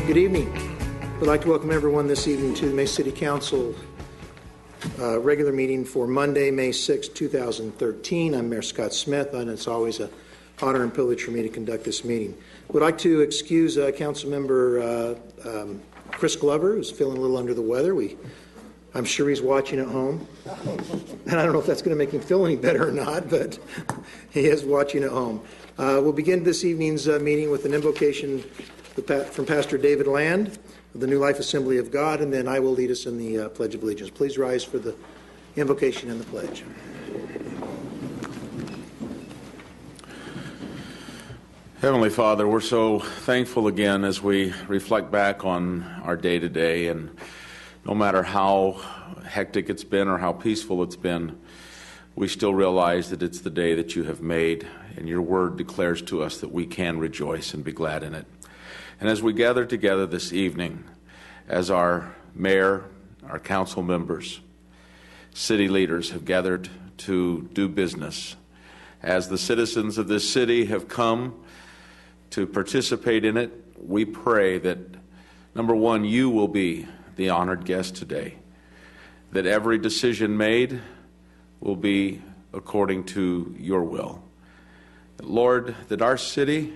Good evening. We'd like to welcome everyone this evening to the Mesa City Council regular meeting for Monday, May 6, 2013. I'm Mayor Scott Smith, and it's always an honor and privilege for me to conduct this meeting. We'd like to excuse Council Member Chris Glover, who's feeling a little under the weather. I'm sure he's watching at home, and I don't know if that's going to make him feel any better or not, but he is watching at home. We'll begin this evening's meeting with an invocation from Pastor David Land of the New Life Assembly of God, and then I will lead us in the Pledge of Allegiance. Please rise for the invocation and the pledge. Heavenly Father, we're so thankful again as we reflect back on our day-to-day, and no matter how hectic it's been or how peaceful it's been, we still realize that it's the day that you have made, and your word declares to us that we can rejoice and be glad in it. And as we gather together this evening, as our mayor, our council members, city leaders have gathered to do business, as the citizens of this city have come to participate in it, we pray that, number one, you will be the honored guest today, that every decision made will be according to your will. Lord, that our city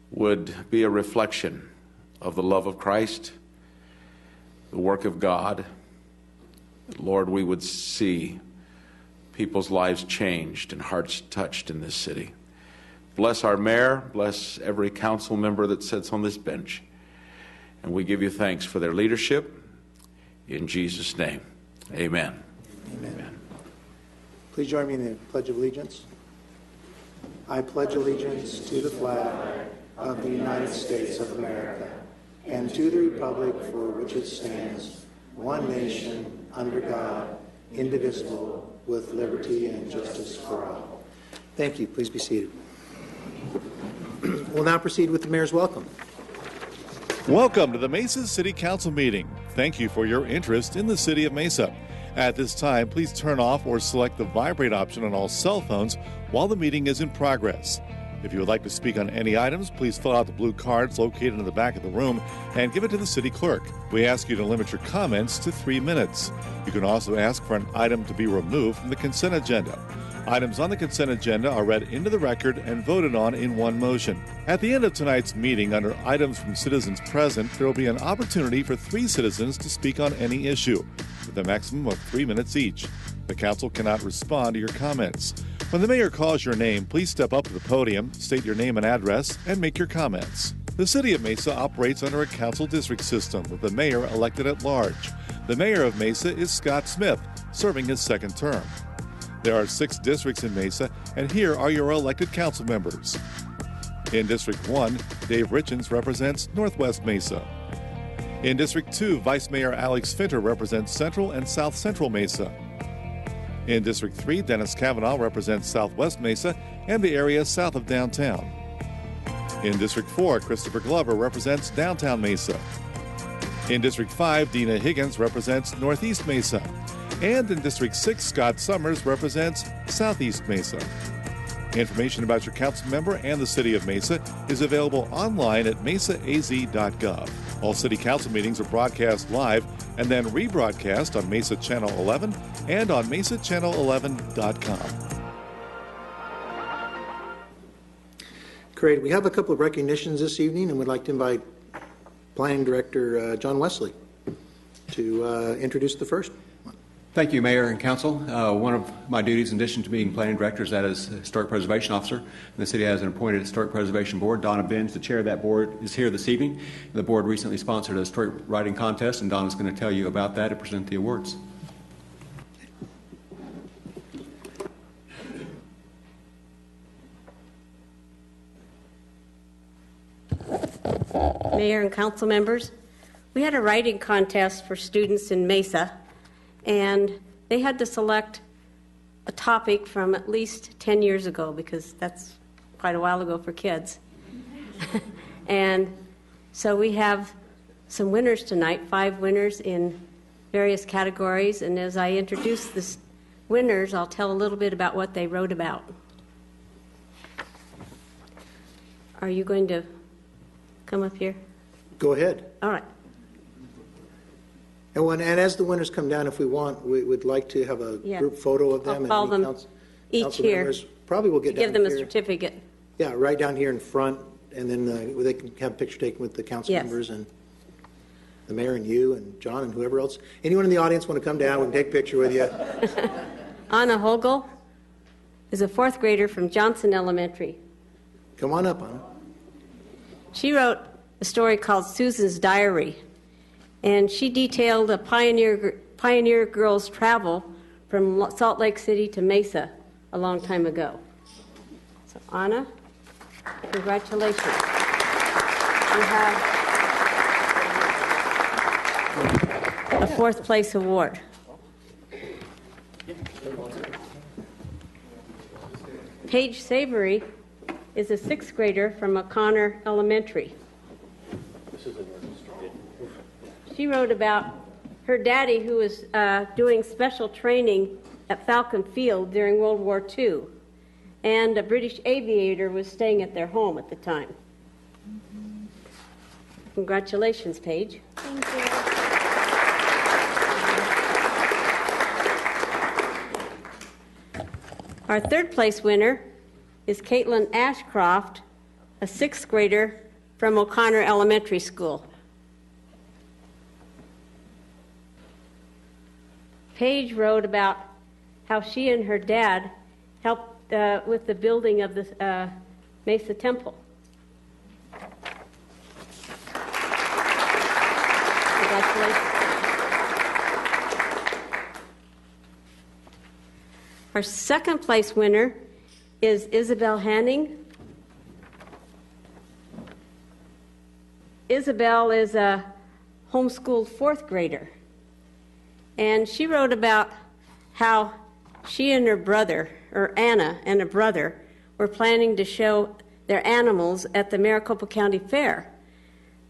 would be a reflection of the love of Christ, the work of God. Lord, we would see people's lives changed and hearts touched in this city. Bless our mayor, bless every council member that sits on this bench, and we give you thanks for their leadership. In Jesus' name, amen. Amen. Please join me in the Pledge of Allegiance. I pledge allegiance to the flag of the United States of America and to the republic for which it stands, one nation, under God, indivisible, with liberty and justice for all. Thank you. Please be seated. We'll now proceed with the mayor's welcome. Welcome to the Mesa City Council meeting. Thank you for your interest in the city of Mesa. At this time, please turn off or select the vibrate option on all cell phones while the meeting is in progress. If you would like to speak on any items, please fill out the blue cards located in the back of the room and give it to the city clerk. We ask you to limit your comments to 3 minutes. You can also ask for an item to be removed from the consent agenda. Items on the consent agenda are read into the record and voted on in one motion. At the end of tonight's meeting, under items from citizens present, there will be an opportunity for 3 citizens to speak on any issue, with a maximum of 3 minutes each. The council cannot respond to your comments. When the mayor calls your name, please step up to the podium, state your name and address, and make your comments. The city of Mesa operates under a council district system with the mayor elected at large. The mayor of Mesa is Scott Smith, serving his second term. There are 6 districts in Mesa, and here are your elected council members. In District 1, Dave Richens represents Northwest Mesa. In District 2, Vice Mayor Alex Finter represents Central and South Central Mesa. In District 3, Dennis Kavanaugh represents Southwest Mesa and the area south of downtown. In District 4, Christopher Glover represents downtown Mesa. In District 5, Dina Higgins represents Northeast Mesa. And in District 6, Scott Summers represents Southeast Mesa. Information about your council member and the city of Mesa is available online at mesaaz.gov. All city council meetings are broadcast live and then rebroadcast on Mesa Channel 11 and on mesachannel11.com. Great. We have a couple of recognitions this evening, and we'd like to invite Planning Director John Wesley to introduce the first. Thank you, Mayor and Council. One of my duties, in addition to being Planning Director, is that as Historic Preservation Officer. And the city has an appointed Historic Preservation Board. Donna Benz, the chair of that board, is here this evening. The board recently sponsored a historic writing contest, and Donna's going to tell you about that and present the awards. Mayor and council members, we had a writing contest for students in Mesa, and they had to select a topic from at least 10 years ago, because that's quite a while ago for kids. And so we have some winners tonight, 5 winners in various categories, and as I introduce the winners, I'll tell a little bit about what they wrote about. Are you going to come up here? Go ahead. All right. And as the winners come down, if we want, we would like to have a Yeah. group photo of them. I'll and call any them council each here. members. Probably we'll get down Give them a here. certificate. Yeah, right down here in front, and then they can have a picture taken with the council Yes. members and the mayor and you and John and whoever else. Anyone in the audience want to come down? We can take a picture with you. Anna Hogel is a fourth grader from Johnson Elementary. Come on up, Anna. She wrote a story called Susan's Diary, and she detailed a pioneer girl's travel from Salt Lake City to Mesa a long time ago. So, Anna, congratulations. You have a fourth place award. Paige Savory is a sixth grader from O'Connor Elementary. She wrote about her daddy, who was doing special training at Falcon Field during World War II, and a British aviator was staying at their home at the time. Congratulations, Paige. Thank you. Our third place winner is Caitlin Ashcroft, a sixth grader from O'Connor Elementary School. Paige wrote about how she and her dad helped with the building of the Mesa Temple. Congratulations. Our second place winner is Isabel Hanning. Isabel is a homeschooled fourth grader, and she wrote about how she and her brother, or Anna and her brother, were planning to show their animals at the Maricopa County Fair,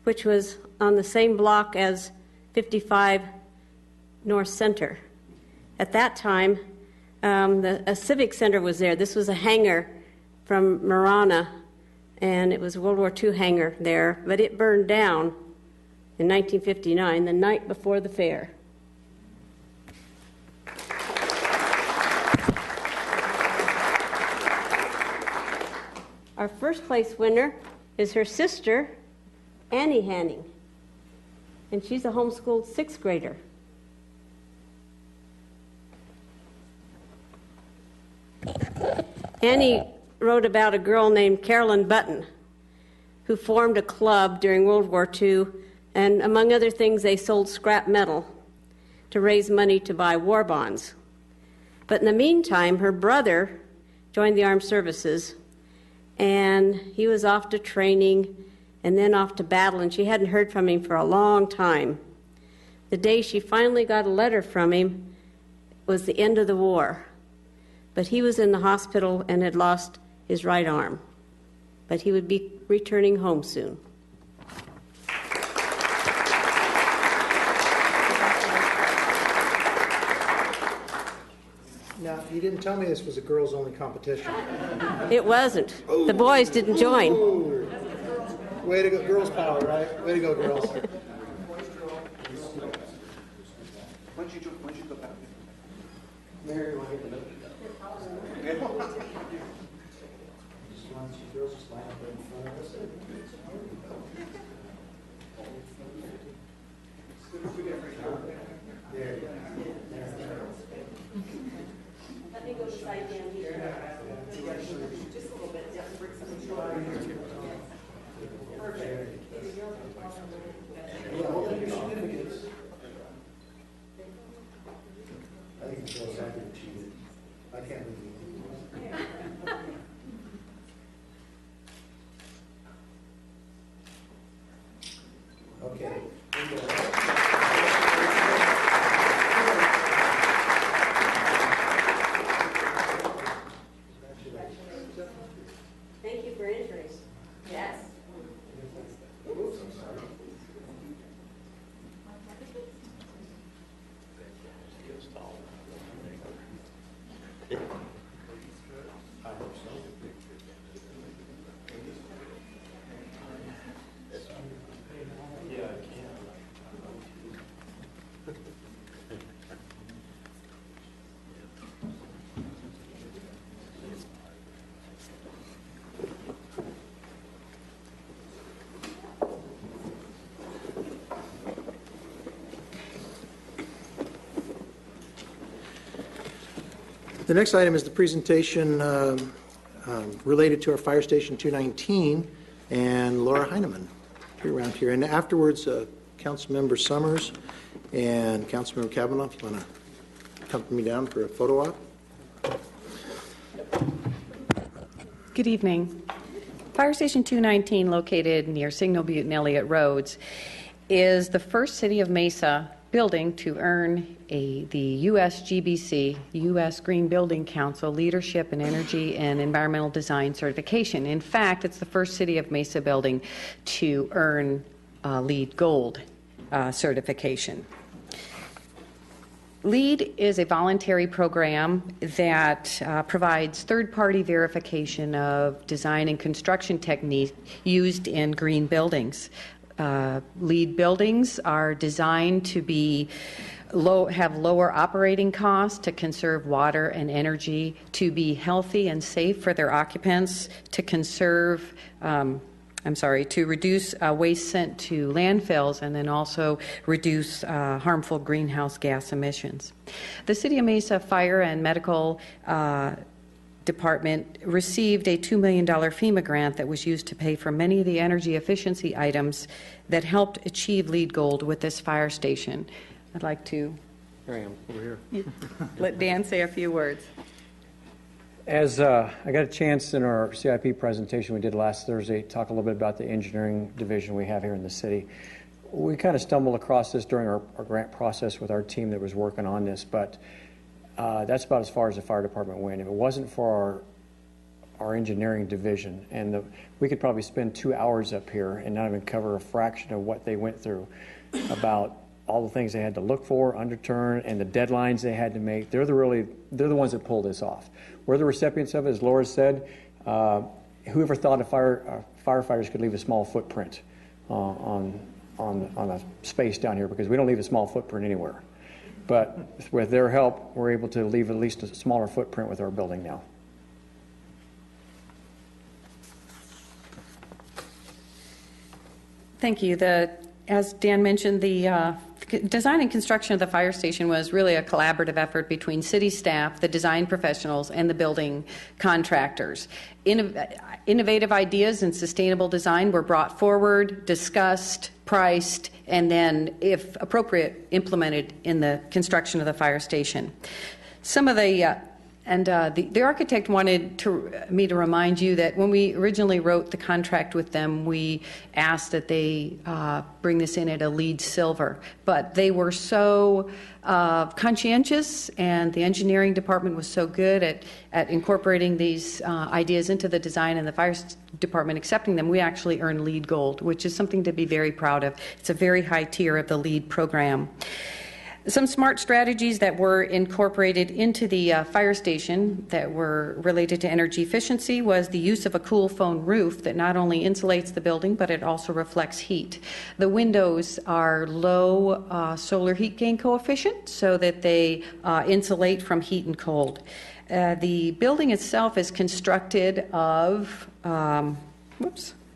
which was on the same block as 55 North Center. At that time, a civic center was there. This was a hangar from Marana, and it was a World War II hangar there, but it burned down in 1959, the night before the fair. Our first place winner is her sister, Annie Hanning, and she's a homeschooled sixth grader. Annie wrote about a girl named Carolyn Button, who formed a club during World War II, and among other things, they sold scrap metal to raise money to buy war bonds. But in the meantime, her brother joined the armed services, and he was off to training and then off to battle, and she hadn't heard from him for a long time. The day she finally got a letter from him was the end of the war. But he was in the hospital and had lost his right arm. But he would be returning home soon. Now, you didn't tell me this was a girls-only competition. It wasn't. The boys didn't join. Ooh. Way to go, girls power, right? Way to go, girls. Mary, you want to get the note? Girls just line up right in front of us. There you go. Let me go beside him here. Just a little bit. Just bring some Perfect. Yeah, hold up your certificates. I think the girls have to achieve it. I can't believe it. Okay. Thank you for entering. Yes. Oops, I'm sorry. I hope so. The next item is the presentation related to our Fire Station 219, and Laura Heineman here around here. And afterwards, Councilmember Summers and Councilmember Kavanaugh, if you want to accompany me down for a photo op. Good evening. Fire Station 219, located near Signal Butte and Elliott Roads, is the first City of Mesa building to earn the U.S. GBC, U.S. Green Building Council Leadership in Energy and Environmental Design certification. In fact, it's the first City of Mesa building to earn LEED Gold certification. LEED is a voluntary program that provides third-party verification of design and construction techniques used in green buildings. LEED buildings are designed to be have lower operating costs, to conserve water and energy, to be healthy and safe for their occupants, to conserve to reduce waste sent to landfills, and then also reduce harmful greenhouse gas emissions. The City of Mesa Fire and Medical Department received a $2 million FEMA grant that was used to pay for many of the energy efficiency items that helped achieve LEED Gold with this fire station. I'd like to let Dan say a few words. As I got a chance in our CIP presentation we did last Thursday, talk a little bit about the engineering division we have here in the city. We kind of stumbled across this during our grant process with our team that was working on this, but that's about as far as the fire department went. If it wasn't for our engineering division, and we could probably spend 2 hours up here and not even cover a fraction of what they went through about all the things they had to look for, underturn, and the deadlines they had to make. They're the ones that pulled this off. We're the recipients of it, as Laura said. Whoever thought firefighters could leave a small footprint on a space down here, because we don't leave a small footprint anywhere. But with their help, we're able to leave at least a smaller footprint with our building now. Thank you. As Dan mentioned, the design and construction of the fire station was really a collaborative effort between city staff, the design professionals, and the building contractors. Innovative ideas and sustainable design were brought forward, discussed, priced, and then, if appropriate, implemented in the construction of the fire station. Some of the architect wanted me to remind you that when we originally wrote the contract with them, we asked that they bring this in at a LEED Silver. But they were so conscientious, and the engineering department was so good at incorporating these ideas into the design, and the fire department accepting them, we actually earned LEED Gold, which is something to be very proud of. It's a very high tier of the LEED program. Some smart strategies that were incorporated into the fire station that were related to energy efficiency was the use of a cool foam roof that not only insulates the building, but it also reflects heat. The windows are low solar heat gain coefficient, so that they insulate from heat and cold. The building itself is constructed of,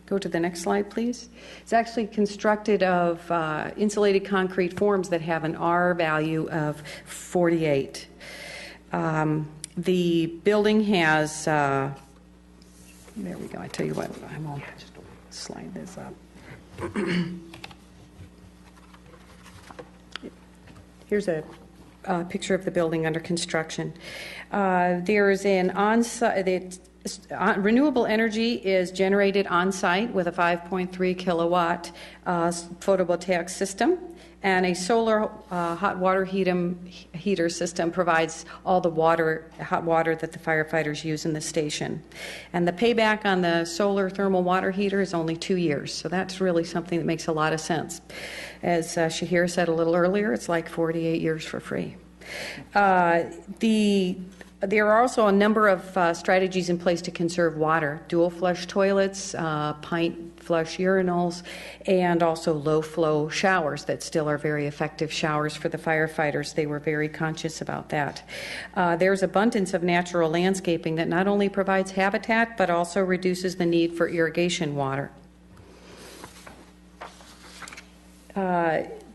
go to the next slide, please. It's actually constructed of insulated concrete forms that have an R value of 48. The building has, there we go, I tell you what, I will just slide this up. Here's a picture of the building under construction. There is an on-site, renewable energy is generated on-site with a 5.3 kilowatt photovoltaic system, and a solar hot water heater system provides all the hot water that the firefighters use in the station. And the payback on the solar thermal water heater is only 2 years, so that's really something that makes a lot of sense. As Shahir said a little earlier, it's like 48 years for free. There are also a number of strategies in place to conserve water: dual flush toilets, pint flush urinals, and also low flow showers that still are very effective showers for the firefighters. They were very conscious about that. There's abundance of natural landscaping that not only provides habitat, but also reduces the need for irrigation water.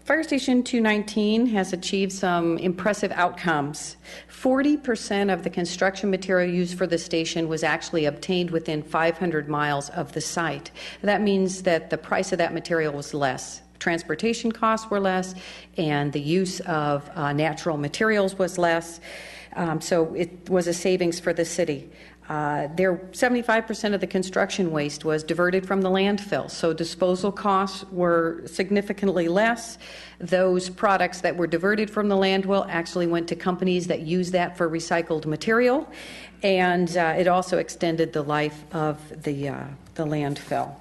Fire Station 219 has achieved some impressive outcomes. 40% of the construction material used for the station was actually obtained within 500 miles of the site. That means that the price of that material was less. Transportation costs were less, and the use of natural materials was less. So it was a savings for the city. 75% of the construction waste was diverted from the landfill, so disposal costs were significantly less. Those products that were diverted from the landfill actually went to companies that use that for recycled material, and it also extended the life of the landfill.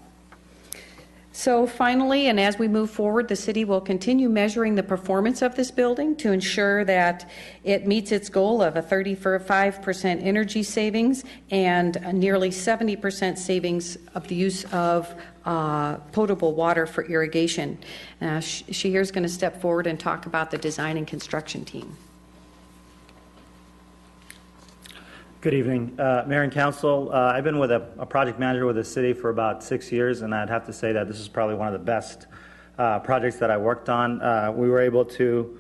So finally, and as we move forward, the city will continue measuring the performance of this building to ensure that it meets its goal of a 35% energy savings and a nearly 70% savings of the use of potable water for irrigation. Shahir is going to step forward and talk about the design and construction team. Good evening, Mayor and Council. I've been with a project manager with the city for about 6 years, and I'd have to say that this is probably one of the best projects that I worked on. We were able to,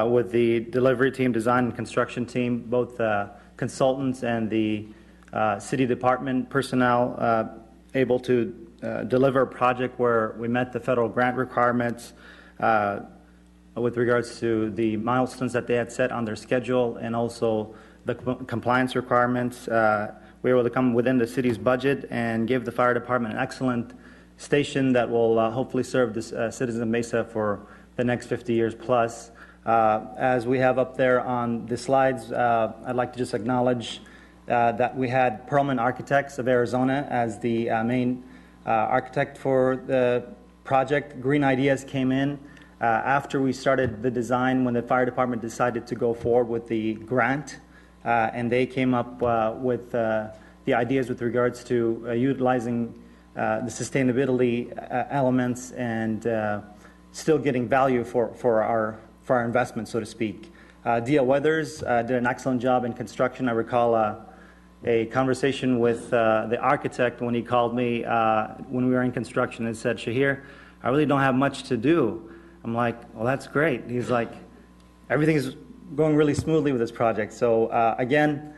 with the delivery team, design and construction team, both consultants and the city department personnel, able to deliver a project where we met the federal grant requirements with regards to the milestones that they had set on their schedule, and also the compliance requirements. We were able to come within the city's budget and give the fire department an excellent station that will hopefully serve the citizens of Mesa for the next 50 years plus. As we have up there on the slides, I'd like to just acknowledge that we had Perlman Architects of Arizona as the main architect for the project. Green Ideas came in after we started the design, when the fire department decided to go forward with the grant. And they came up with the ideas with regards to utilizing the sustainability elements and still getting value for our investment, so to speak. D.L. Weathers did an excellent job in construction. I recall a conversation with the architect when he called me when we were in construction and said, "Shahir, I really don't have much to do." I'm like, "Well, that's great." He's like, "Everything is going really smoothly with this project." So again,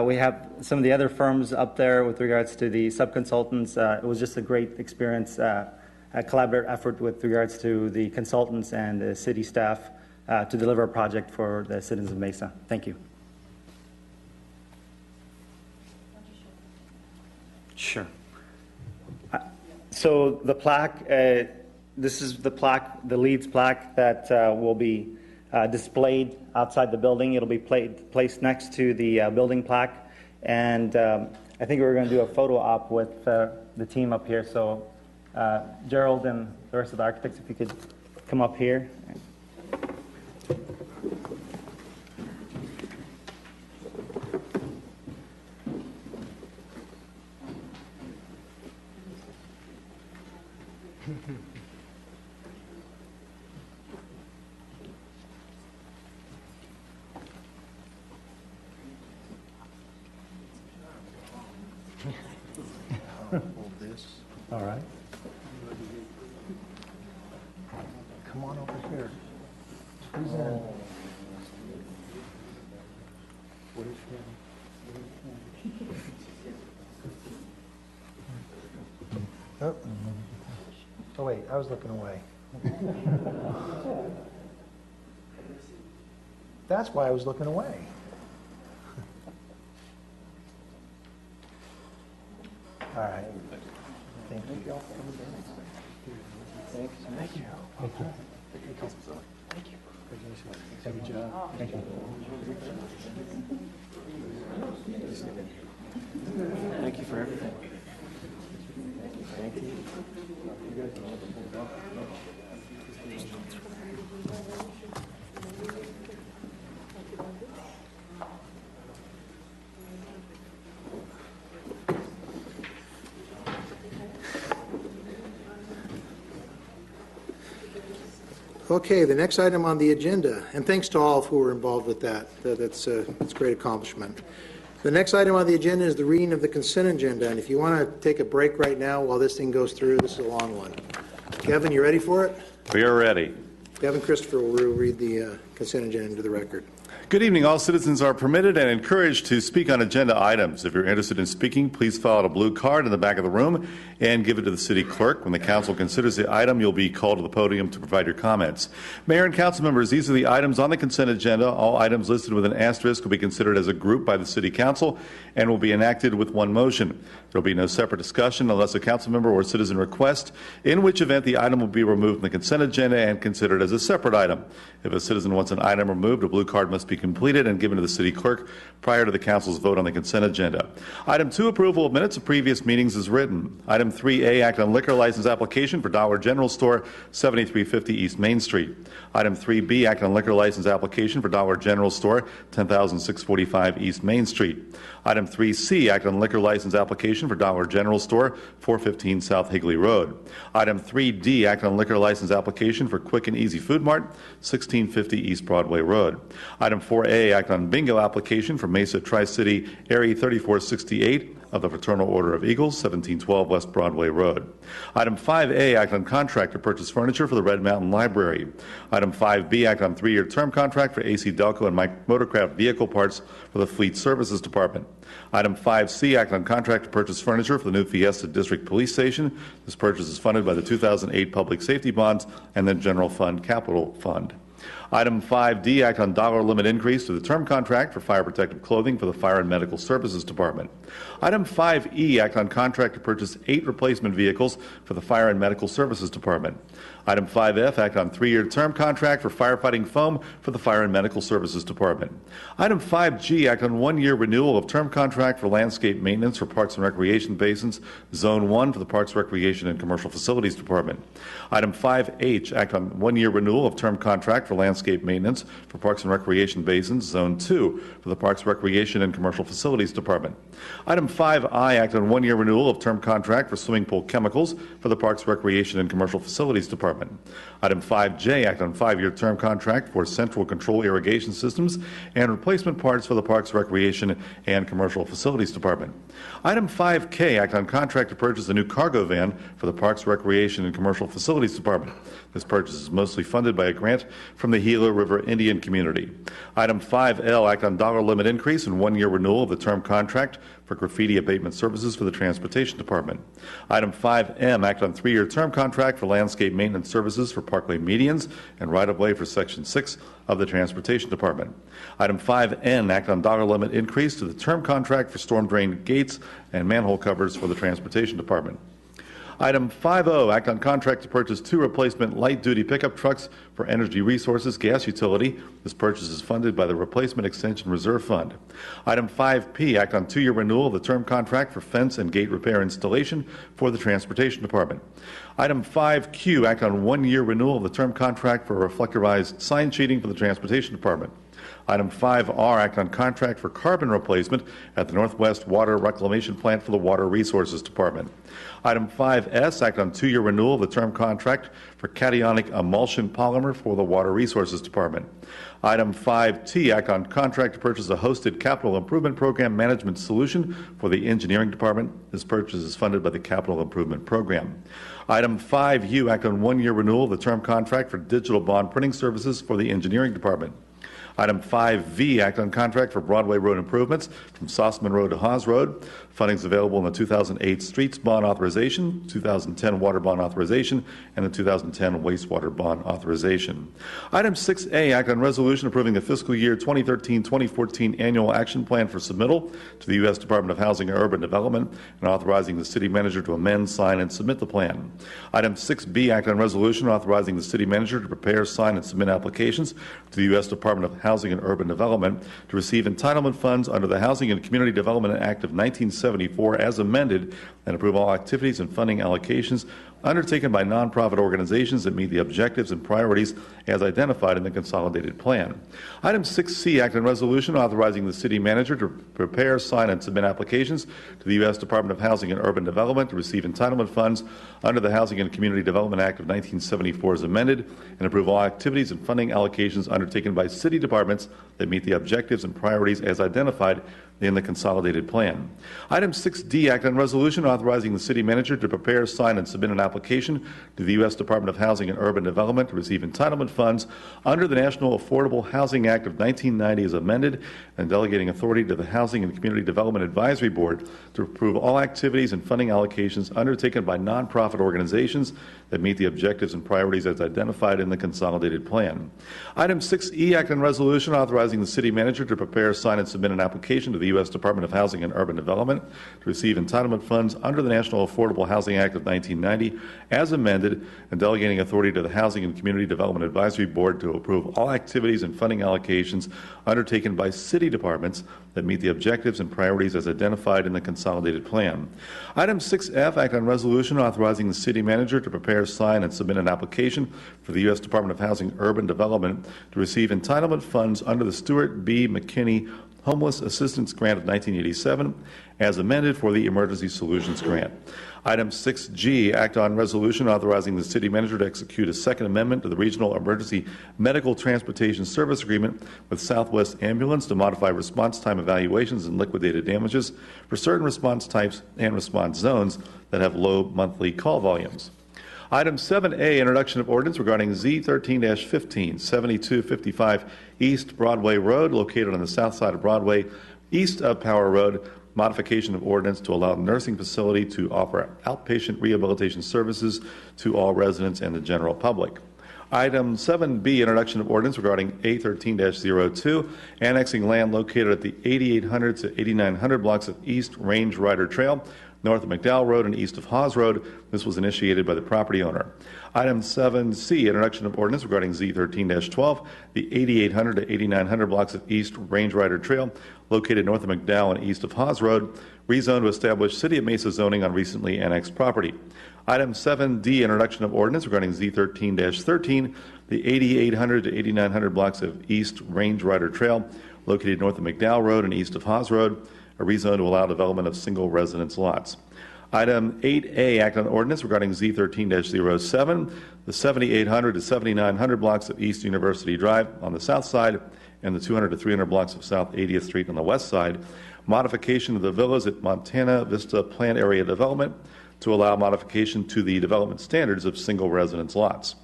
we have some of the other firms up there with regards to the sub-consultants. It was just a great experience, a collaborative effort with regards to the consultants and the city staff to deliver a project for the citizens of Mesa. Thank you. Sure. So the plaque, this is the plaque, the LEEDS plaque that will be displayed outside the building. It'll be placed next to the building plaque, and I think we're going to do a photo op with the team up here. So Gerald and the rest of the architects, if you could come up here. All right. Come on over here. Who's in? Oh. Oh, wait, I was looking away. That's why I was looking away. All right. Thank you. Thank you. Thank you. Good job. Thank you. Thank you for everything. Thank you. Okay, the next item on the agenda, and thanks to all who were involved with that. That's a great accomplishment. The next item on the agenda is the reading of the consent agenda, and if you want to take a break right now while this thing goes through, this is a long one. Kevin, you ready for it? We are ready. Devin Christopher will read the consent agenda into the record. Good evening. All citizens are permitted and encouraged to speak on agenda items. If you're interested in speaking, please fill out a blue card in the back of the room and give it to the city clerk. When the council considers the item, you'll be called to the podium to provide your comments. Mayor and council members, these are the items on the consent agenda. All items listed with an asterisk will be considered as a group by the city council and will be enacted with one motion. There will be no separate discussion unless a council member or citizen requests, in which event the item will be removed from the consent agenda and considered as a separate item. If a citizen wants an item removed, a blue card must be completed and given to the city clerk prior to the council's vote on the consent agenda. Item 2, approval of minutes of previous meetings is written. Item 3A, act on liquor license application for Dollar General Store, 7350 East Main Street. Item 3B, act on liquor license application for Dollar General Store, 10645 East Main Street. Item 3C, act on liquor license application for Dollar General Store, 415 South Higley Road. Item 3D, act on liquor license application for Quick and Easy Food Mart, 1650 East Broadway Road. Item 4A, act on bingo application for Mesa Tri-City Area 3468 of the Fraternal Order of Eagles, 1712 West Broadway Road. Item 5A, act on contract to purchase furniture for the Red Mountain Library. Item 5B, act on 3-year term contract for AC Delco and Mike Motorcraft vehicle parts for the Fleet Services Department. Item 5C, act on contract to purchase furniture for the new Fiesta District Police Station. This purchase is funded by the 2008 Public Safety Bonds and the General Fund Capital Fund. Item 5D, act on dollar limit increase to the term contract for fire protective clothing for the Fire and Medical Services Department. Item 5E, act on contract to purchase 8 replacement vehicles for the Fire and Medical Services Department. Item 5F, act on 3-year term contract for firefighting foam for the Fire and Medical Services Department. Item 5G, act on 1-year renewal of term contract for landscape maintenance for Parks and Recreation Basins, Zone 1 for the Parks, Recreation, and Commercial Facilities Department. Item 5H, act on 1-year renewal of term contract for landscape maintenance for Parks and Recreation Basins, Zone 2 for the Parks, Recreation, and Commercial Facilities Department. Item 5I, act on 1-year renewal of term contract for swimming pool chemicals for the Parks, Recreation, and Commercial Facilities Department. Item 5J, act on 5-year term contract for central control irrigation systems and replacement parts for the Parks, Recreation, and Commercial Facilities Department. Item 5K, act on contract to purchase a new cargo van for the Parks, Recreation, and Commercial Facilities Department. This purchase is mostly funded by a grant from the Gila River Indian Community. Item 5L, act on dollar limit increase and 1-year renewal of the term contract for graffiti abatement services for the Transportation Department. Item 5M, act on 3-year term contract for landscape maintenance services for parkway medians and right-of-way for Section 6 of the Transportation Department. Item 5N, act on dollar limit increase to the term contract for storm drain gates and manhole covers for the Transportation Department. Item 5O, act on contract to purchase 2 replacement light-duty pickup trucks for Energy Resources Gas Utility. This purchase is funded by the Replacement Extension Reserve Fund. Item 5P, act on 2-year renewal of the term contract for fence and gate repair installation for the Transportation Department. Item 5Q, act on 1-year renewal of the term contract for reflectorized sign sheeting for the Transportation Department. Item 5R, act on contract for carbon replacement at the Northwest Water Reclamation Plant for the Water Resources Department. Item 5S, act on 2-year renewal of the term contract for cationic emulsion polymer for the Water Resources Department. Item 5T, act on contract to purchase a hosted capital improvement program management solution for the Engineering Department. This purchase is funded by the Capital Improvement Program. Item 5U, act on 1-year renewal of the term contract for digital bond printing services for the Engineering Department. Item 5V, act on contract for Broadway Road improvements from Sossaman Road to Haas Road. Funding is available in the 2008 Streets Bond Authorization, 2010 Water Bond Authorization, and the 2010 Wastewater Bond Authorization. Item 6A, act on resolution approving the fiscal year 2013-2014 annual action plan for submittal to the U.S. Department of Housing and Urban Development and authorizing the city manager to amend, sign, and submit the plan. Item 6B, act on resolution authorizing the city manager to prepare, sign, and submit applications to the U.S. Department of Housing and Urban Development to receive entitlement funds under the Housing and Community Development Act of 1974 as amended and approve all activities and funding allocations undertaken by nonprofit organizations that meet the objectives and priorities as identified in the consolidated plan. Item 6C, act on resolution authorizing the city manager to prepare, sign, and submit applications to the U.S. Department of Housing and Urban Development to receive entitlement funds under the Housing and Community Development Act of 1974 as amended and approve all activities and funding allocations undertaken by city departments that meet the objectives and priorities as identified in the consolidated plan. Item 6D, act on resolution authorizing the city manager to prepare, sign, and submit an application to the U.S. Department of Housing and Urban Development to receive entitlement funds under the National Affordable Housing Act of 1990 as amended, and delegating authority to the Housing and Community Development Advisory Board to approve all activities and funding allocations undertaken by nonprofit organizations that meet the objectives and priorities as identified in the consolidated plan. Item 6E, act on resolution authorizing the city manager to prepare, sign, and submit an application to the U.S. Department of Housing and Urban Development to receive entitlement funds under the National Affordable Housing Act of 1990 as amended, and delegating authority to the Housing and Community Development Advisory Board to approve all activities and funding allocations undertaken by city departments that meet the objectives and priorities as identified in the consolidated plan. Item 6F, act on resolution authorizing the city manager to prepare, sign, and submit an application for the U.S. Department of Housing and Urban Development to receive entitlement funds under the Stuart B. McKinney Homeless Assistance Grant of 1987 as amended for the Emergency Solutions Grant. Item 6G, act on resolution authorizing the city manager to execute a second amendment to the Regional Emergency Medical Transportation Service Agreement with Southwest Ambulance to modify response time evaluations and liquidated damages for certain response types and response zones that have low monthly call volumes. Item 7A, introduction of ordinance regarding Z13-15, 7255 East Broadway Road, located on the south side of Broadway, east of Power Road, modification of ordinance to allow the nursing facility to offer outpatient rehabilitation services to all residents and the general public. Item 7B, introduction of ordinance regarding A13-02, annexing land located at the 8800 to 8900 blocks of East Range Rider Trail, north of McDowell Road and east of Hawes Road. This was initiated by the property owner. Item 7C, introduction of ordinance regarding Z13-12, the 8800 to 8900 blocks of East Range Rider Trail, located north of McDowell and east of Hawes Road, rezoned to establish City of Mesa zoning on recently annexed property. Item 7D, introduction of ordinance regarding Z13-13, the 8800 to 8900 blocks of East Range Rider Trail, located north of McDowell Road and east of Hawes Road, a rezone to allow development of single residence lots. Item 8A, act on ordinance regarding Z13-07, the 7800 to 7900 blocks of East University Drive on the south side and the 200 to 300 blocks of South 80th Street on the west side, modification of the villas at Montana Vista Plan Area Development to allow modification to the development standards of single residence lots.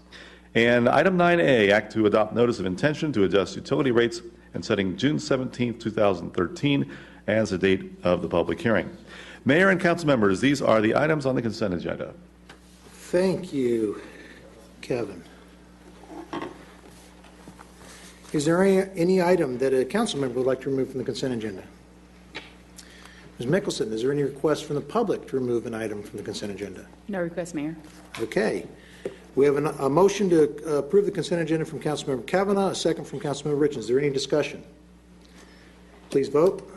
And item 9A, act to adopt notice of intention to adjust utility rates and setting June 17, 2013 as the date of the public hearing. Mayor and council members, these are the items on the consent agenda. Thank you, Kevin. Is there any item that a council member would like to remove from the consent agenda? Ms. Mickelson, is there any request from the public to remove an item from the consent agenda? No request, Mayor. Okay. We have a motion to approve the consent agenda from Councilmember Kavanaugh, a second from Councilmember Richards. Is there any discussion? Please vote.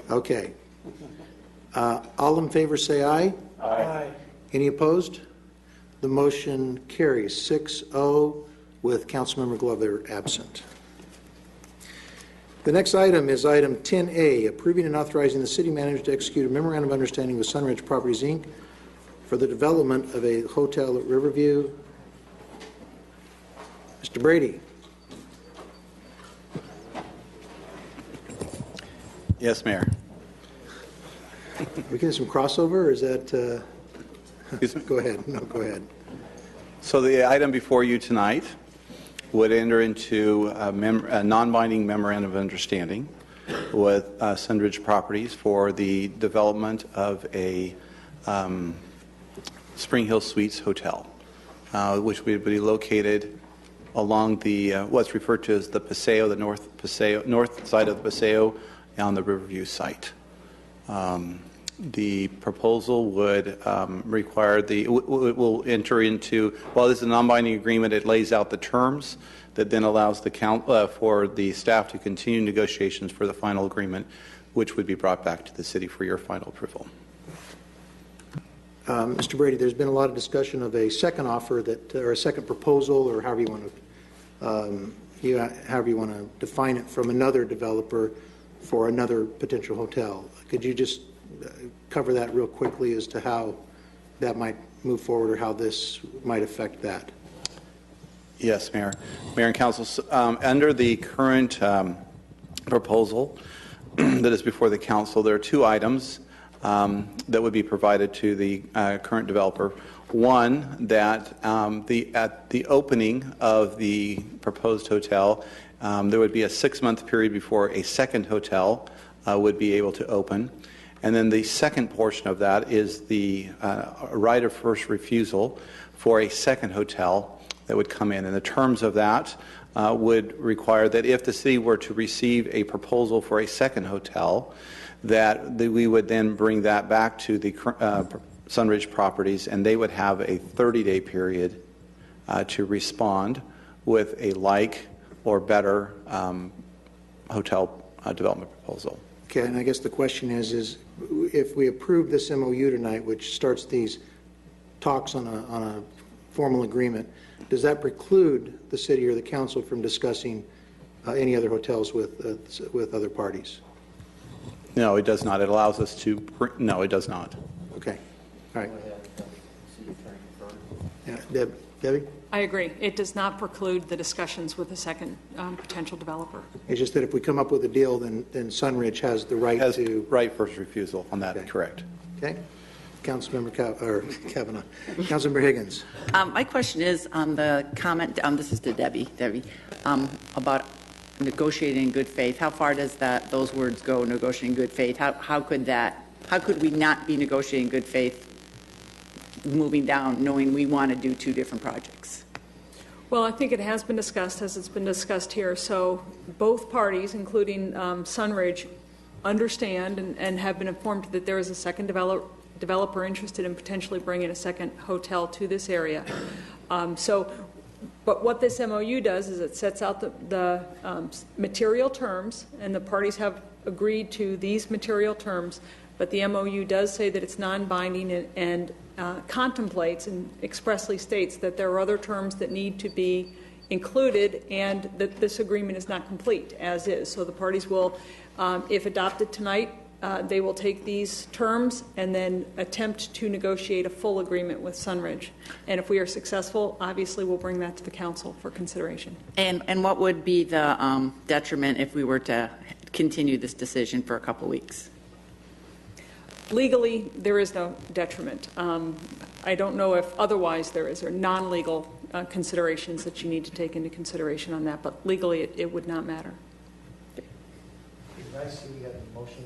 Okay. All in favor say aye. Aye. Any opposed? The motion carries 6-0 with Councilmember Glover absent. The next item is item 10A, approving and authorizing the city manager to execute a memorandum of understanding with Sunridge Properties, Inc. for the development of a hotel at Riverview. Mr. Brady. Yes, Mayor. We getting some crossover, or is that... Go ahead. No, go ahead. So the item before you tonight would enter into a non-binding memorandum of understanding with Sunridge Properties for the development of a Spring Hill Suites hotel, which would be located along the what's referred to as the Paseo, the north side of the Paseo on the Riverview site. The proposal would require will enter into, while this is a non-binding agreement, it lays out the terms that then allows the for the staff to continue negotiations for the final agreement, which would be brought back to the city for your final approval. Mr. Brady, there's been a lot of discussion of a second offer or a second proposal, or however you want to define it, from another developer for another potential hotel. Could you just cover that real quickly as to how that might move forward or how this might affect that? Yes, Mayor. Mayor and Council, under the current proposal that is before the Council, there are two items that would be provided to the current developer. One, that at the opening of the proposed hotel, there would be a 6-month period before a second hotel would be able to open. And then the second portion of that is the right of first refusal for a second hotel that would come in. And the terms of that would require that if the city were to receive a proposal for a second hotel, that we would then bring that back to the Sunridge Properties, and they would have a 30-day period to respond with a like or better hotel development proposal. Okay, and I guess the question is if we approve this MOU tonight, which starts these talks on a formal agreement, does that preclude the city or the council from discussing any other hotels with other parties? No, it does not. It allows us to. No, it does not. Okay. All right. Yeah, Debbie? I agree. It does not preclude the discussions with the second potential developer. It's just that if we come up with a deal, then Sunridge has the right Has to. right first refusal on that. Okay. Correct. Okay. Councilmember Kavanaugh. Councilmember Higgins. My question is on the comment, this is to Debbie, about negotiating in good faith. How far does those words go, negotiating in good faith? How could we not be negotiating in good faith moving down, knowing we want to do two different projects? Well, I think it has been discussed, as it's been discussed here. So both parties, including Sunridge, understand and have been informed that there is a second developer interested in potentially bringing a second hotel to this area. But what this MOU does is it sets out the material terms, and the parties have agreed to these material terms, but the MOU does say that it's non-binding and contemplates and expressly states that there are other terms that need to be included and that this agreement is not complete as is. So the parties will, if adopted tonight, they will take these terms and then attempt to negotiate a full agreement with Sunridge. And if we are successful, obviously we'll bring that to the council for consideration. And what would be the detriment if we were to continue this decision for a couple weeks? Legally, there is no detriment. I don't know if otherwise there is, or non-legal considerations that you need to take into consideration on that, but legally it would not matter. I see we have a motion.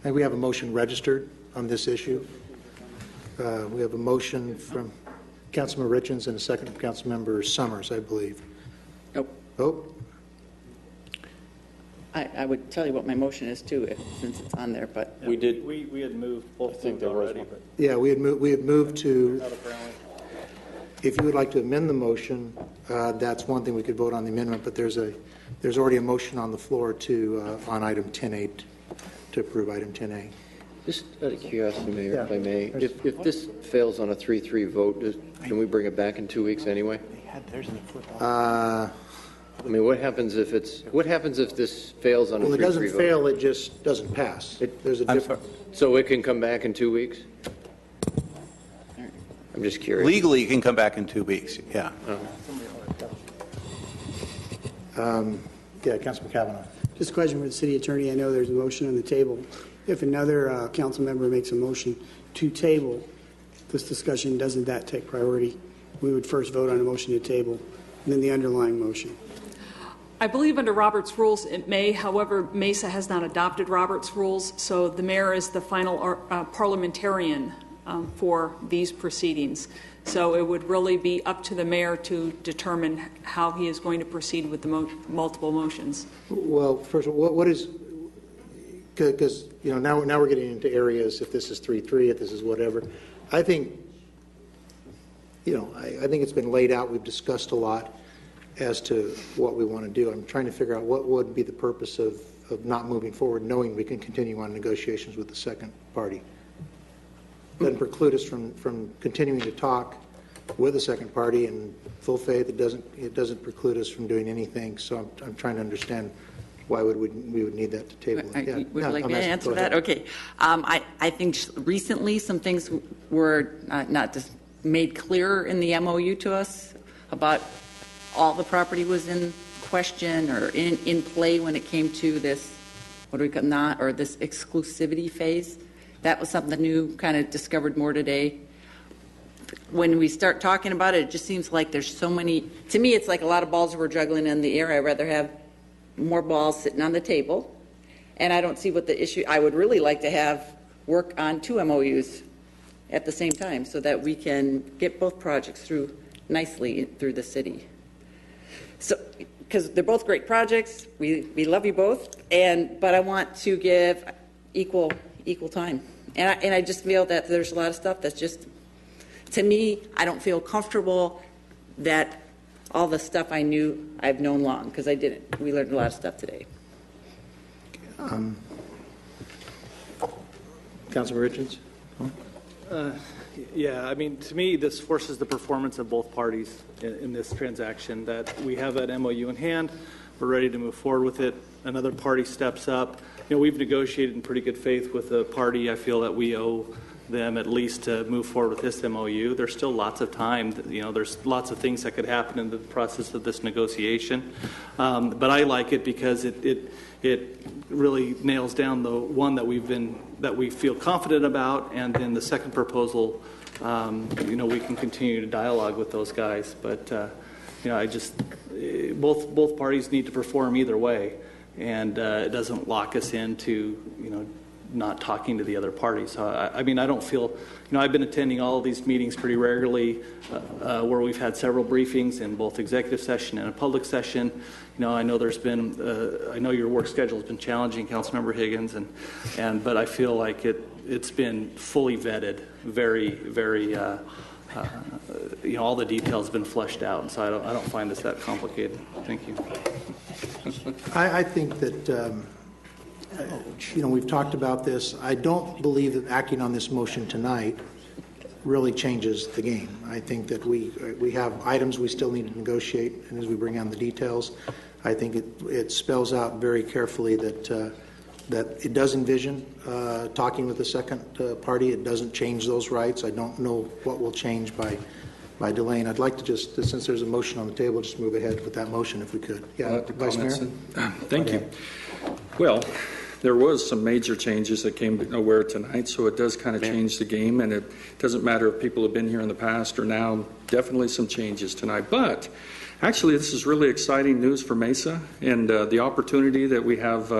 And we have a motion registered on this issue. We have a motion from Councilmember Richens and a second from Councilmember Summers, I believe. Nope. Oh. I would tell you what my motion is too, since it's on there, but we did. We had moved both things already. But yeah, we had moved to. If you would like to amend the motion, that's one thing we could vote on the amendment. But there's already a motion on the floor to on item 10A to approve item 10A. Just out of curiosity, Mayor, if I may, if this fails on a 3-3 vote, can we bring it back in 2 weeks anyway? I mean, what happens if this fails on a 3-3 vote? Well, it doesn't fail; it just doesn't pass. There's a difference. So it can come back in 2 weeks? I'm just curious. Legally, it can come back in 2 weeks. Yeah. Yeah, Councilman Kavanaugh. Just a question for the city attorney. I know there's a motion on the table. If another council member makes a motion to table this discussion, doesn't that take priority? We would first vote on a motion to table, and then the underlying motion. I believe under Robert's rules it may. However, Mesa has not adopted Robert's rules, so the mayor is the final parliamentarian for these proceedings. So it would really be up to the mayor to determine how he is going to proceed with the multiple motions. Well, first of all, what is, because now we're getting into areas, if this is 3-3, if this is whatever. I think, I think it's been laid out. We've discussed a lot as to what we want to do. I'm trying to figure out what would be the purpose of not moving forward, knowing we can continue on negotiations with the second party. Doesn't preclude us from continuing to talk with the second party in full faith. It doesn't preclude us from doing anything. So I'm trying to understand why we would need that to table it. Would you like me to answer that? Okay. I think recently some things were not made clearer in the MOU to us about all the property was in question or in play when it came to this, what do we call not, or this exclusivity phase. That was something new, kind of discovered more today. When we start talking about it, it just seems like there's so many, to me it's like a lot of balls we're juggling in the air. I'd rather have more balls sitting on the table. And I don't see what the issue, I would really like to have work on 2 MOUs at the same time so that we can get both projects through nicely through the city. So, because they're both great projects, we love you both, but I want to give equal time. And I just feel that there's a lot of stuff that's just, to me, I don't feel comfortable that all the stuff I've known long, because I didn't. We learned a lot of stuff today. Councilman Richards? Yeah, I mean, to me, this forces the performance of both parties in this transaction, that we have that MOU in hand, we're ready to move forward with it, another party steps up. We've negotiated in pretty good faith with a party. I feel that we owe them at least to move forward with this MOU. There's still lots of time. There's lots of things that could happen in the process of this negotiation. But I like it because it really nails down the one that we feel confident about, and then the second proposal, we can continue to dialogue with those guys. But both parties need to perform either way, and it doesn't lock us into not talking to the other parties. So I don't feel, I've been attending all of these meetings pretty regularly, where we've had several briefings in both executive session and a public session. I know there's been, I know your work schedule has been challenging, Councilmember Higgins, but I feel like it's been fully vetted, very, very, all the details have been fleshed out, and so I don't find this that complicated. Thank you. I think that, we've talked about this. I don't believe that acting on this motion tonight really changes the game. I think that we have items we still need to negotiate, and as we bring on the details, I think it spells out very carefully that it does envision talking with the second party. It doesn't change those rights. I don't know what will change by delaying. I'd like to just, since there's a motion on the table, just move ahead with that motion if we could. Yeah, Vice Mayor? Thank you. Well, there was some major changes that came to nowhere tonight, so it does kind of change the game, and it doesn't matter if people have been here in the past or now. Definitely some changes tonight. But actually, this is really exciting news for Mesa, and the opportunity that we have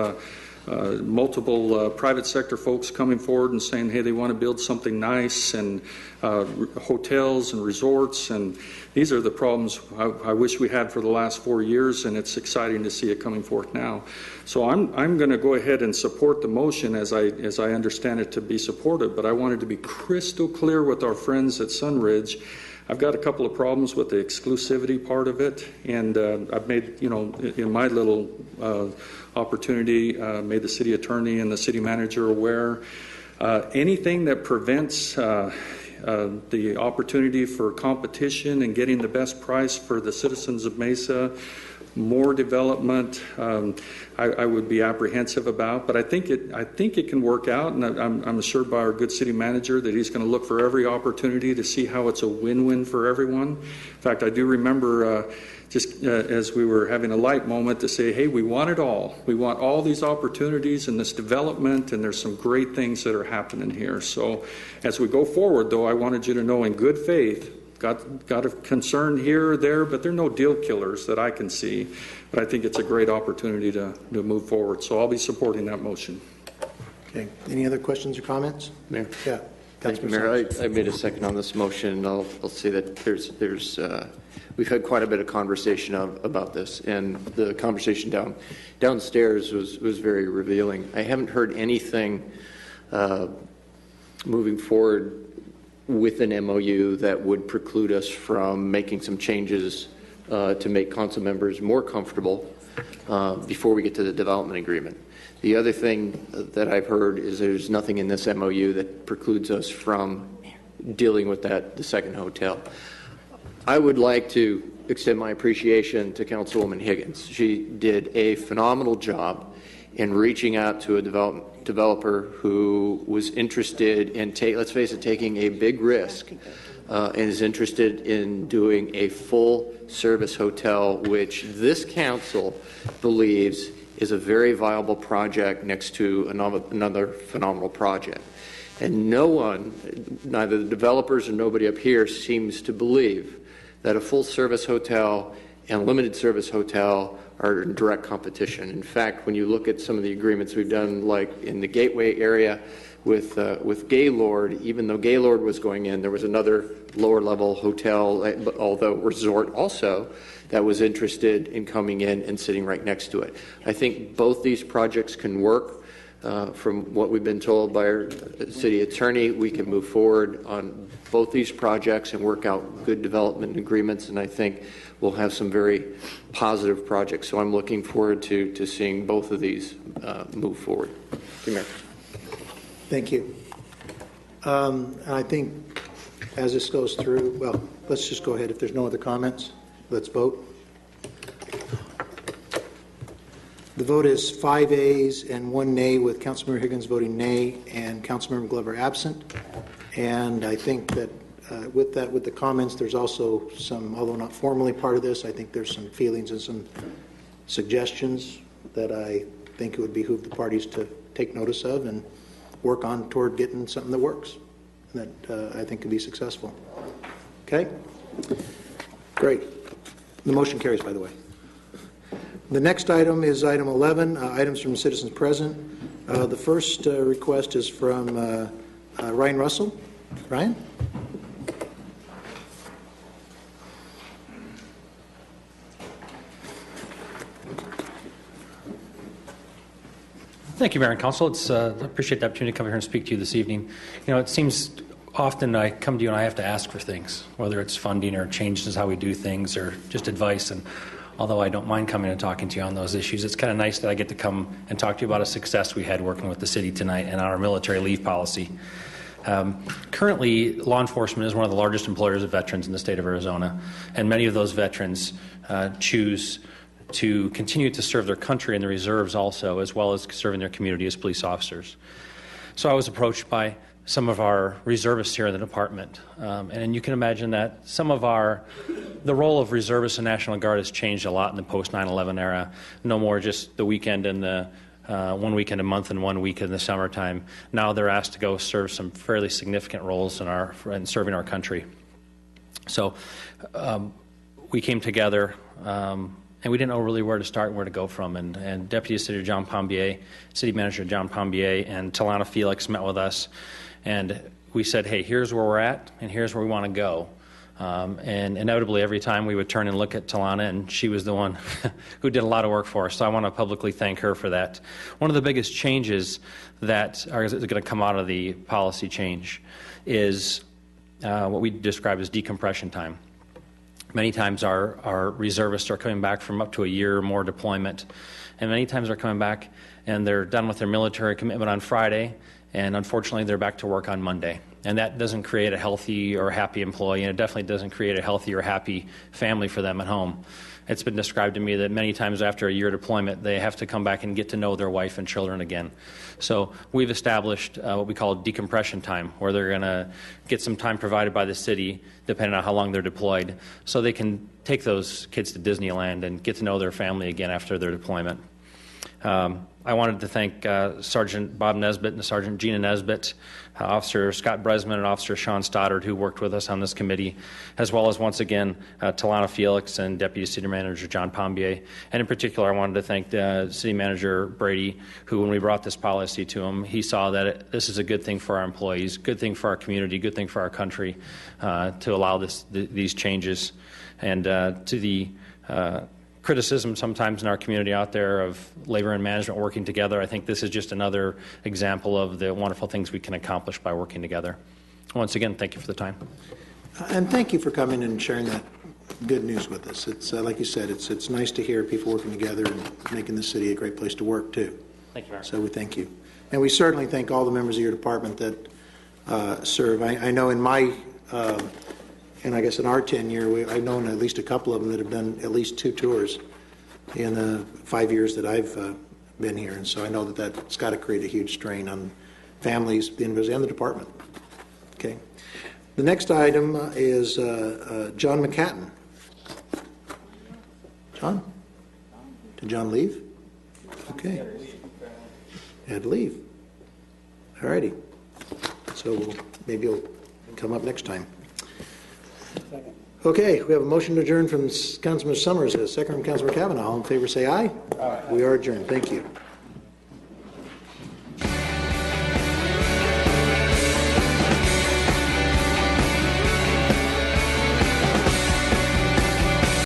multiple private sector folks coming forward and saying, hey, they want to build something nice, and hotels and resorts, and these are the problems I wish we had for the last 4 years, and it's exciting to see it coming forth now. So I'm going to go ahead and support the motion as I understand it to be supported, but I wanted to be crystal clear with our friends at Sunridge. I've got a couple of problems with the exclusivity part of it, and I've made, in my little opportunity, made the city attorney and the city manager aware. Anything that prevents the opportunity for competition and getting the best price for the citizens of Mesa, more development, I would be apprehensive about. But I think it can work out, and I'm assured by our good city manager that he's going to look for every opportunity to see how it's a win-win for everyone. In fact, I do remember just as we were having a light moment to say, hey, we want it all. We want all these opportunities and this development, and there's some great things that are happening here. So as we go forward, though, I wanted you to know in good faith, got a concern here or there, but there are no deal killers that I can see. But I think it's a great opportunity to move forward. So I'll be supporting that motion. Okay. Any other questions or comments? Mayor? Yeah. Thank you, Mayor. I made a second on this motion, and I'll say that there's we've had quite a bit of conversation about this, and the conversation downstairs was very revealing. I haven't heard anything moving forward with an MOU that would preclude us from making some changes to make council members more comfortable before we get to the development agreement. The other thing that I've heard is there's nothing in this MOU that precludes us from dealing with the second hotel. I would like to extend my appreciation to Councilwoman Higgins. She did a phenomenal job in reaching out to a developer who was interested in, let's face it, taking a big risk and is interested in doing a full-service hotel, which this council believes is a very viable project next to another phenomenal project. And no one, neither the developers or nobody up here, seems to believe that a full-service hotel and limited-service hotel are in direct competition. In fact, when you look at some of the agreements we've done, like in the Gateway area with Gaylord, even though Gaylord was going in, there was another lower-level hotel, although resort also, that was interested in coming in and sitting right next to it. I think both these projects can work. From what we've been told by our city attorney, we can move forward on both these projects and work out good development agreements, and I think we'll have some very positive projects. So I'm looking forward to seeing both of these move forward. Thank you, Mayor. Thank you. And I think as this goes through, well, let's just go ahead. If there's no other comments, let's vote. The vote is 5 ayes and 1 nay, with Councilmember Higgins voting nay and Councilmember Glover absent. And I think that with the comments, there's also some, although not formally part of this, I think there's some feelings and some suggestions that I think it would behoove the parties to take notice of and work on toward getting something that works, that I think can be successful. Okay? Great. The motion carries, by the way. The next item is item 11, items from citizens present. The first request is from Ryan Russell. Ryan? Thank you, Mayor and Council. I appreciate the opportunity to come here and speak to you this evening. You know, it seems often I come to you and I have to ask for things, whether it's funding or changes in how we do things or just advice. And although I don't mind coming and talking to you on those issues, it's kind of nice that I get to come and talk to you about a success we had working with the city tonight and our military leave policy. Currently, law enforcement is one of the largest employers of veterans in the state of Arizona, and many of those veterans choose to continue to serve their country in the reserves also, as well as serving their community as police officers. So I was approached by some of our reservists here in the department, and you can imagine that the role of reservists and National Guard has changed a lot in the post 9/11 era. No more just the weekend and the 1 weekend a month and 1 week in the summertime. Now they're asked to go serve some fairly significant roles in serving our country. So we came together. And we didn't know really where to start and where to go from. And Deputy City Manager John Pombier, and Talana Felix met with us. And we said, hey, here's where we're at, and here's where we want to go. And inevitably, every time we would turn and look at Talana, and she was the one who did a lot of work for us. So I want to publicly thank her for that. One of the biggest changes that are going to come out of the policy change is what we describe as decompression time. Many times our reservists are coming back from up to a year or more deployment, and many times they're coming back and they're done with their military commitment on Friday, and unfortunately they're back to work on Monday. And that doesn't create a healthy or happy employee, and it definitely doesn't create a healthy or happy family for them at home. It's been described to me that many times after a year deployment, they have to come back and get to know their wife and children again. So we've established what we call decompression time, where they're going to get some time provided by the city, depending on how long they're deployed, so they can take those kids to Disneyland and get to know their family again after their deployment. I wanted to thank Sergeant Bob Nesbitt and Sergeant Gina Nesbitt, Officer Scott Bresman, and Officer Sean Stoddard, who worked with us on this committee, as well as, once again, Talana Felix and Deputy City Manager John Pombier. And in particular, I wanted to thank City Manager Brady, who, when we brought this policy to him, he saw that this is a good thing for our employees, good thing for our community, good thing for our country, to allow these changes. And to the criticism sometimes in our community out there of labor and management working together, I think this is just another example of the wonderful things we can accomplish by working together. Once again, thank you for the time. And thank you for coming and sharing that good news with us. It's like you said, it's nice to hear people working together and making the city a great place to work too. Thank you, Mayor. So we thank you. And we certainly thank all the members of your department that serve. I know in my and I guess in our tenure, I've known at least a couple of them that have done at least 2 tours in the 5 years that I've been here. And so I know that that's got to create a huge strain on families, the individuals, and the department. Okay. The next item is John McCatton. John? Did John leave? Okay. Had to leave. All righty. So maybe he'll come up next time. Okay, we have a motion to adjourn from Councilman Summers, a second from Councilman Kavanaugh. All in favor say aye. Aye. We are adjourned. Thank you.